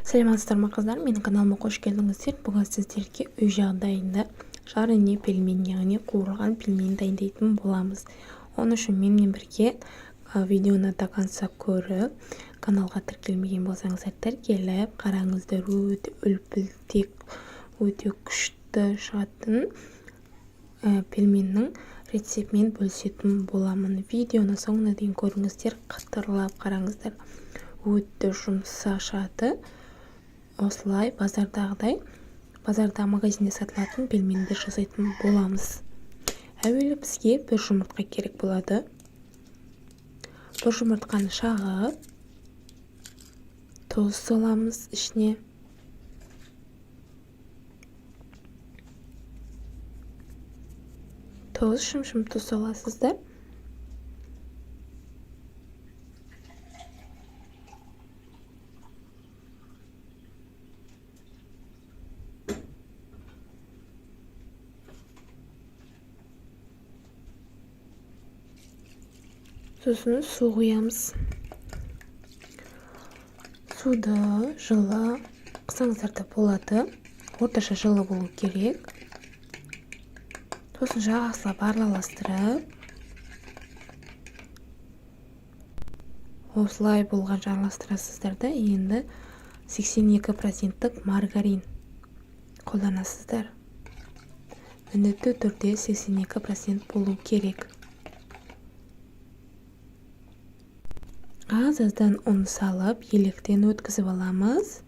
Саламатсыздар ма қыздар, менің каналыма қош келдіңіздер. Бүгін сіздерге үй жағдайында жарыне пельмен, яғни қуырылған пельмен дайындайтын боламыз. Оның үшін менімен бірге видеоны до конца көріп, каналға тіркелмеген болсаңыздар тіркеліп қараңыздар. Өте үлпілдек, өте күшті шығатын пельменнің рецептімен бөлісетін боламын. Видеоны соңына дейін көріңіздер, қытырлап қараңыздар. Өте жұмсақ шығады. Осылай базарда магазинде сатылатын пельмендер жасайтын боламыз. Әуелі бізге бір жұмыртқа керек болады. Бір жұмыртқаны шағып, тұз саламыз ішіне. Тұз, шым-шым тұз саласыздар. Сосын су құямыз. Суды жылы қысаңыздар да болады. Орташа жылы болу керек. Сосын жақсылап араластырып, осылай болған араластырасыздар да, енді 82% маргарин қолданасыздар. Міндетті түрде 82% болу керек. Аздан ұн салып, електен өткізіп аламыз.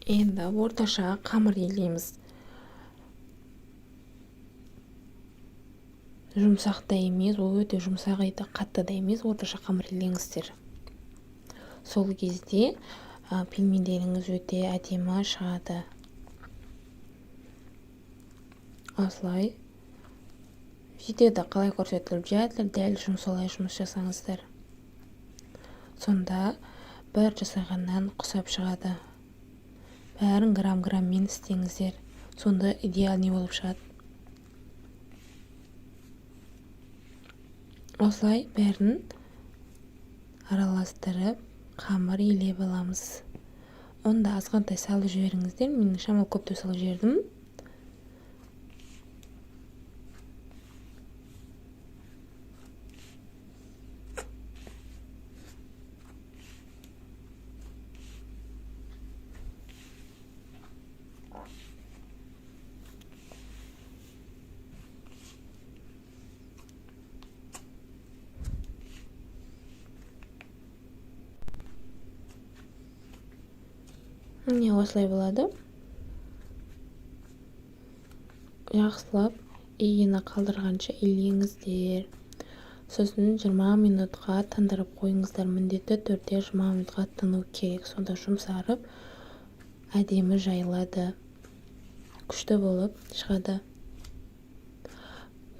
Енді орташа қамыр елейміз. Жұмсақ та емес, өте жұмсақ еді, қатты да емес, орташа қамыр елеңіздер. Сол кезде пельмендеріңіз өте әдемі шығады. Осылай видеода қалай көрсетіліп жатыр, дәл солай жұмыс жасаңыздар. Сонда бір жасағаннан құсап шығады. Бәрін грамм-граммен істеңіздер. Сонда идеальный болып шығады. Осылай бәрін араластырып, қамыр елеп аламыз. Онда азғантай салып жіберіңіздер. Мен шамалы көптеу салып жібердім. Міне осылай болады. Жақсылап иіні қалдырғанша илеңіздер. Сосын 20 минутқа тындырып қойыңыздар. Міндетті түрде 20 минутқа тыну керек. Сонда жұмсарып, әдемі жайылады. Күшті болып шығады.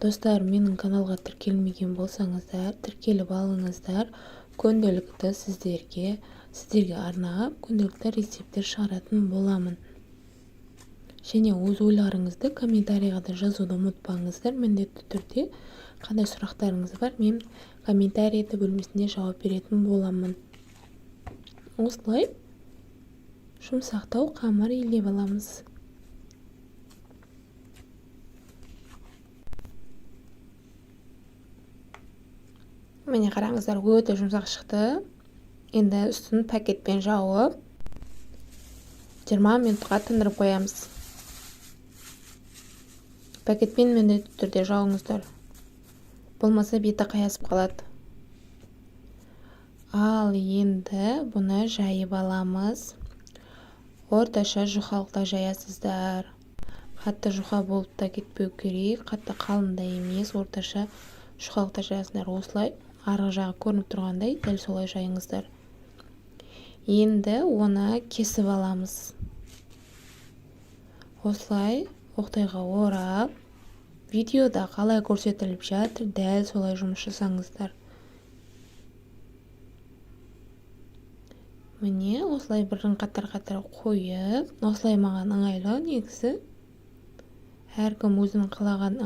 Достар, менің каналға тіркелмеген болсаңыздар, тіркеліп алыңыздар. Күнделікті сіздерге арнап, күнделікті рецептер шығаратын боламын. Және өз ойларыңызды комментарийға да жазуды ұмытпаңыздар. Міндетті түрде қандай сұрақтарыңыз бар, мен комментарийді бөлмесінде жауап беретін боламын. Осылай жұмсақтау қамыр елеп аламыз. Міне қараңыздар, өте жұмсақ шықты. Енді үстін пакетпен жауып, 20 минутқа тындырып қоямыз. Пакетпен міндетті түрде жауыңыздар. Болмаса беті қаясып қалады. Ал енді бұны жайып аламыз. Орташа жұқалықта жаясыздар. Қатты жұқа болып та кетпеу керек, қатты қалың да емес, орташа жұқалықта жаясыздар. Осылай арғы жағы көрініп тұрғандай, дәл солай жайыңыздар. Енді оны кесіп аламыз. Осылай оқтайға орап, видеода қалай көрсетіліп жатыр, дәл солай жұмыс жасаңыздар. міне осылай бірін қатар-қатар қойып, осылай маған ыңғайлы негізі. Әркім өзінің қалаған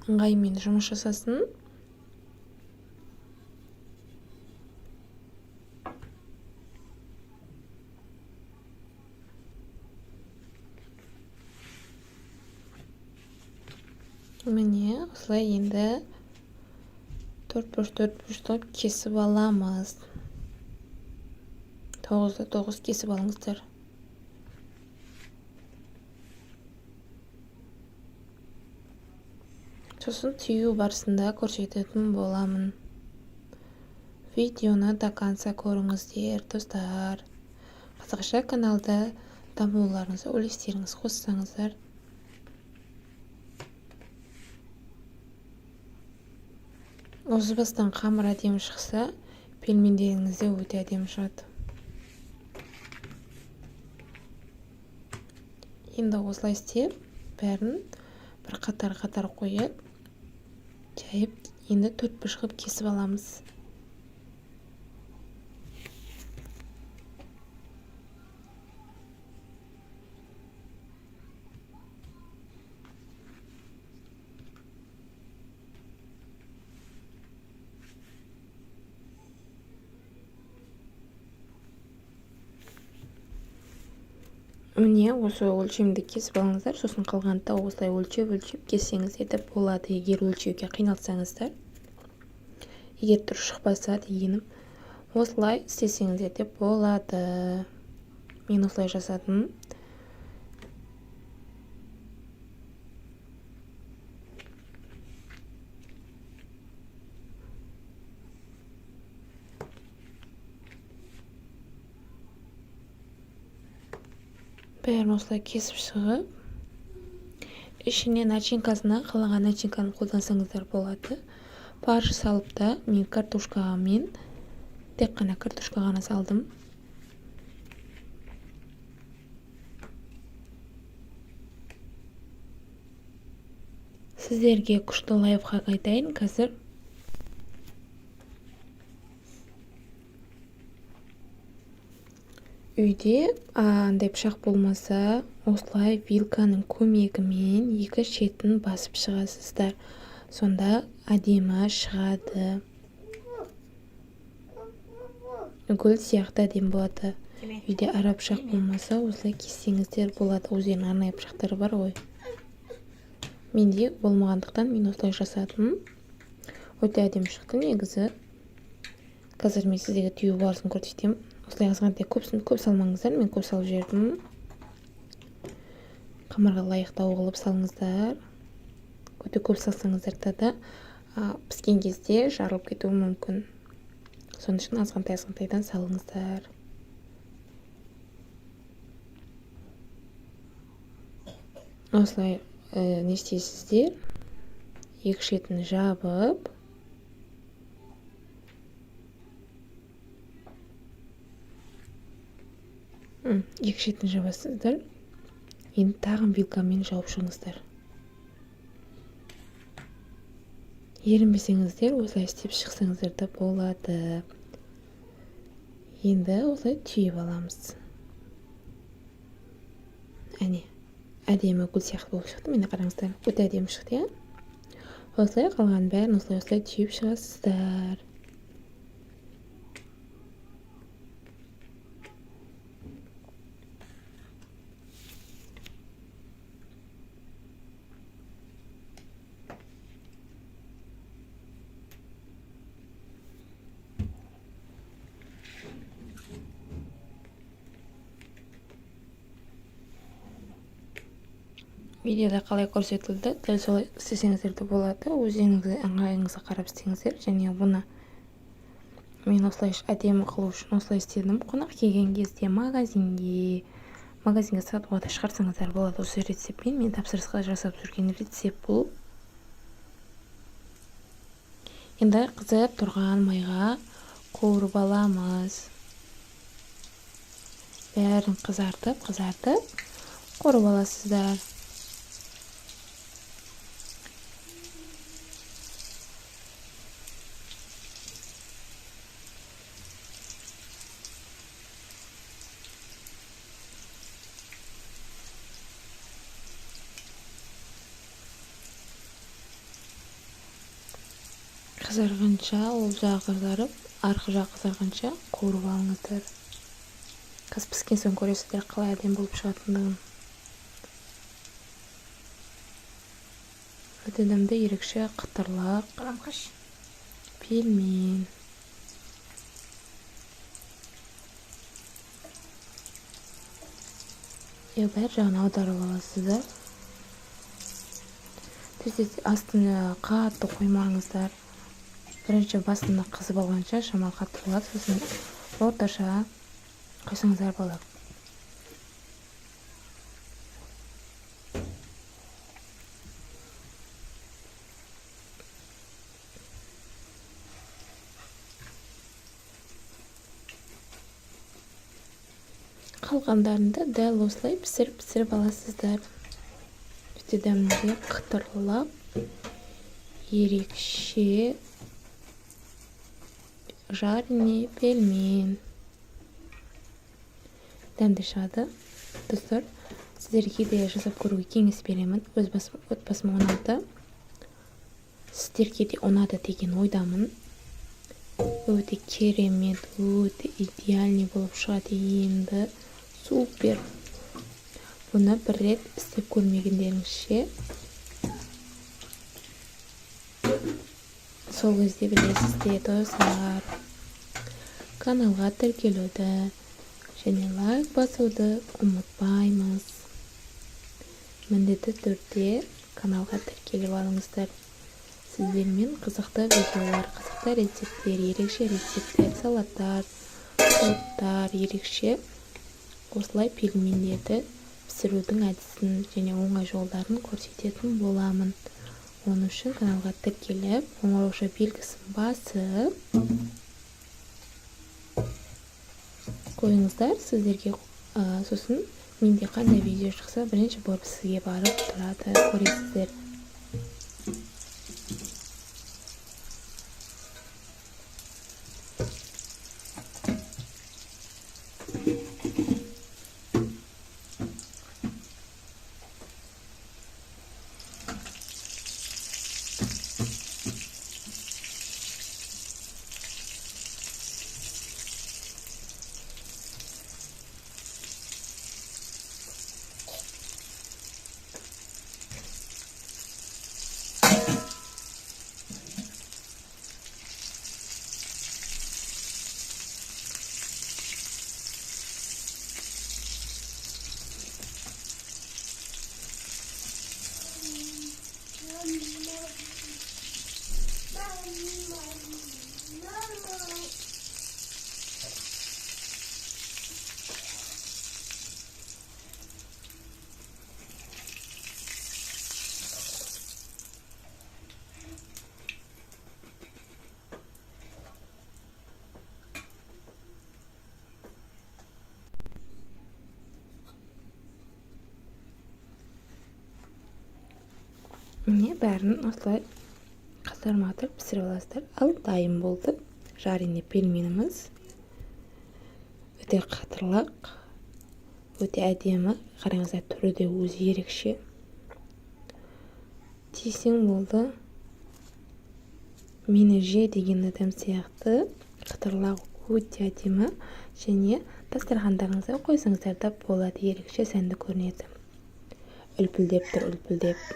ыңғаймен жұмыс жасасын. Міне осылай енді 4 бұрыштап кесіп аламыз. 9-да 9 кесіп алыңыздар. Сосын түйу барысында көрсететін боламын. Видеоны до конца көріңіздер, достар. Қазақша каналда дамуларыңызды, үлестеріңіз қоссаңыздар. Осы бастан қамыр әдемі шықса, пельмендеріңіз де өте әдемі шығады. Енді осылай істеп, бәрін бір қатар-қатар қойып, жайып, енді 4 бұрышқа кесіп аламыз. Міне осы өлшемді кесіп алыңыздар, сосын қалғанда осылай өлшеп кессеңіздер де болады. Егер өлшеуге қиналсаңыздар, егер дұрыс шықпаса дегенім, осылай істесеңіздер де болады. Мен осылай жасадым. Бәрін осылай кесіп шығып, ішіне начинкасына қалаған начинканы қолдансаңыздар болады. Фарш салып та, мен картошкаға тек қана картошка ғана салдым. Сіздерге күшті лайфхак айтайын қазір. Үйде андай пышақ болмаса, осылай вилканың көмегімен екі шетін басып шығасыздар. Сонда әдемі шығады. Гүл сияқты әдемі болады. Үйде ара пышақ болмаса, осылай кессеңіздер болады. Өздерінің арнайы пышақтары бар ғой. Менде болмағандықтан мен осылай жасадым. Өте әдемі шықты негізі. Қазір мен сіздерге түйу барысын көрсетемін. Осылай азғантай көп салмаңыздар, мен көп салып жібердім. Қамырға лайықтау қылып салыңыздар. Өте көп салсаңыздар да піскен кезде жарылып кетуі мүмкін. Соның үшін азғантайдан салыңыздар. Осылай не істейсіздер? Екі шетін жабып, екі шетін жабасыздар. Енді тағын вилкамен жауып шығыңыздар. Ерінбесеңіздер, осылай істеп шықсаңыздар да болады. Енді осылай түйіп аламыз. Әне, әдемі гүл сияқты болып шықты. Мені қараңыздар, өте әдемі шықты. Осылай қалған бәрін осылай түйіп шығасыздар. Видеода қалай көрсетілді, дәл солай істесеңіздер де болады. Өздеріңізге ыңғайыңызға қарап істеңіздер. Және бұны мен осылай әдемі қылу үшін осылай істедім. Қонақ келген кезде магазинге сатуға да шығарсаңыздар болады. Осы рецептпен мен тапсырысқа жасап жүрген рецепт бұл. Енді қызып тұрған майға қуырып аламыз. Бәрін қызартып қуырып аласыздар. Қызарғанша, ол жағы қызарып, арғы жағы қызарғанша қуырып алыңыздар. Қазір піскен соң көресіздер қалай әдемі болып шығатындығын. Өте дәмді, ерекше қытырлық пельмен. Бәр жағын аударып аласыздар. Астына қатты қоймаңыздар. Бірінші басында қызып алғанша шамалы қатты болады, сосын орташа қойсаңыздар болады. Қалғандарында дәл осылай пісіріп аласыздар. Өте дәмді, қытырлап, ерекше жареный пельмен. Дәмді шығады. Достар, сіздерге де жасап көруге кеңес беремін. Отбасыма ұнады. Сіздерге де ұнады деген ойдамын. Өте керемет, өте идеальный болып шығады енді. Супер. Бұны бір рет істеп көрмегендеріңізше сол кезде білесіздер, достар. Каналға тіркелуді және лайк басуды ұмытпаймыз. Міндетті түрде каналға тіркеліп алыңыздар. Сіздермен қызықты видеолар, қызықты рецепттер, ерекше рецепттер, салаттар, соттар, ерекше осылай пельмендерді пісірудің әдісін және оңай жолдарын көрсететін боламын. Оның үшін каналға тіркеліп, қоңырауша белгісін басып қойыңыздар. Сіздерге сосын менде қандай видео шықса, бірінші болып сізге барып тұрады, көресіздер. Міне бәрін осылай қатар-матар пісіріп аласыздар. Ал дайын болды жареный пельменіміз. Өте қатырлық, өте әдемі. Қараңыздар, түрі де өзі ерекше. Тесең болды. Мені же деген адам сияқты қатырлық, өте әдемі. Және дастархандарыңызға қойсаңыздар да болады, ерекше сәнді көрінеді. Үлпілдеп тұр, үлпілдеп.